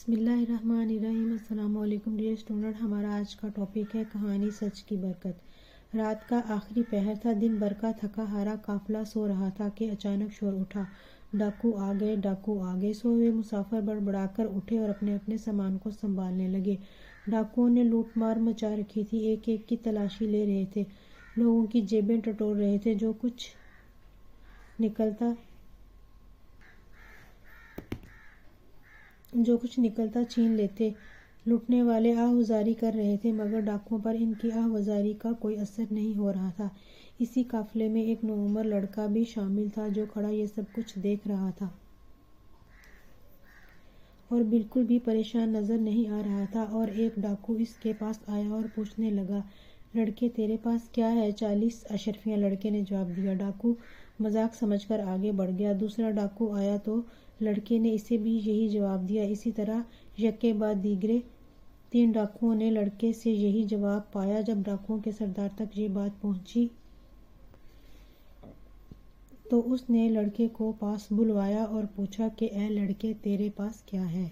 بسم اللہ الرحمن الرحیم۔ السلام علیکم ڈیئر اسٹوڈنٹ، ہمارا آج کا ٹاپک ہے کہانی سچ کی برکت۔ رات کا آخری پہر تھا، دن بھر کا تھکا ہارا قافلہ سو رہا تھا کہ اچانک شور اٹھا، ڈاکو آ گئے، ڈاکو آ گئے۔ سوئے ہوئے مسافر بڑبڑا کر اٹھے اور اپنے اپنے سامان کو سنبھالنے لگے۔ ڈاکوؤں نے لوٹ مار مچا رکھی تھی، ایک ایک کی تلاشی لے رہے تھے، لوگوں کی جیبیں ٹٹول رہے تھے، جو کچھ نکلتا چھین لیتے۔ لوٹنے والے آہ وزاری کر رہے تھے، مگر ڈاکوؤں پر ان کی آہ وزاری کا کوئی اثر نہیں ہو رہا تھا۔ اسی قافلے میں ایک نوعمر لڑکا بھی شامل تھا، جو کھڑا یہ سب کچھ دیکھ رہا تھا اور بالکل بھی پریشان نظر نہیں آ رہا تھا۔ اور ایک ڈاکو اس کے پاس آیا اور پوچھنے لگا، لڑکے تیرے پاس کیا ہے؟ 40 اشرفیاں، لڑکے نے جواب دیا۔ ڈاکو مذاق سمجھ کر آگے بڑھ گیا۔ دوسرا ڈاکو آیا تو لڑکے نے اسے بھی یہی جواب دیا۔ اسی طرح یکے بعد دیگرے 3 ڈاکوؤں نے لڑکے سے یہی جواب پایا۔ جب ڈاکوؤں کے سردار تک یہ بات پہنچی تو اس نے لڑکے کو پاس بلوایا اور پوچھا کہ اے لڑکے تیرے پاس کیا ہے؟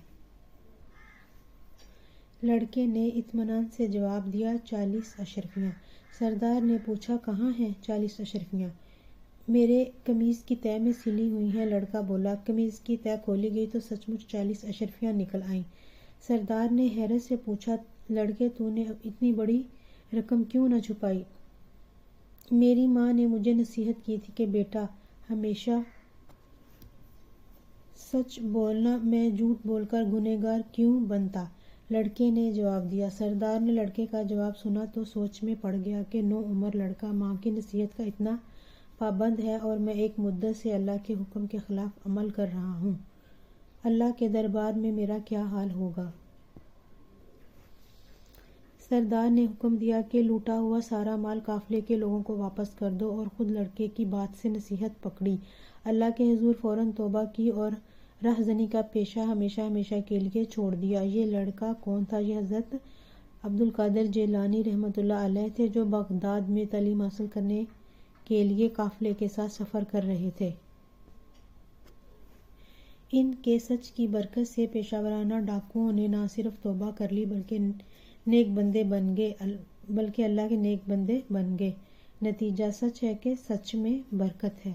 لڑکے نے اطمینان سے جواب دیا، 40 اشرفیاں۔ سردار نے پوچھا، کہاں ہیں 40 اشرفیاں؟ میرے قمیض کی تہہ میں سلی ہوئی ہیں، لڑکا بولا۔ قمیض کی تہہ کھولی گئی تو سچ مچ 40 اشرفیاں نکل آئیں۔ سردار نے حیرت سے پوچھا، لڑکے تو نے اتنی بڑی رقم کیوں نہ چھپائی؟ میری ماں نے مجھے نصیحت کی تھی کہ بیٹا ہمیشہ سچ بولنا، میں جھوٹ بول کر گنہگار کیوں بنتا؟ لڑکے نے جواب دیا۔ سردار نے لڑکے کا جواب سنا تو سوچ میں پڑ گیا کہ نوعمر لڑکا ماں کی نصیحت کا اتنا پابند ہے اور میں ایک مدت سے اللہ کے حکم کے خلاف عمل کر رہا ہوں، اللہ کے دربار میں میرا کیا حال ہوگا؟ سردار نے حکم دیا کہ لوٹا ہوا سارا مال قافلے کے لوگوں کو واپس کر دو، اور خود لڑکے کی بات سے نصیحت پکڑی، اللہ کے حضور فوراً توبہ کی اور رہزنی کا پیشہ ہمیشہ ہمیشہ کے لیے چھوڑ دیا۔ یہ لڑکا کون تھا؟ یہ حضرت عبدالقادر جیلانی رحمۃ اللہ علیہ تھے، جو بغداد میں تعلیم حاصل کرنے کے لیے قافلے کے ساتھ سفر کر رہے تھے۔ ان کے سچ کی برکت سے پیشہ ورانہ ڈاکوؤں نے نہ صرف توبہ کر لی بلکہ اللہ کے نیک بندے بن گئے۔ نتیجہ سچ ہے کہ سچ میں برکت ہے۔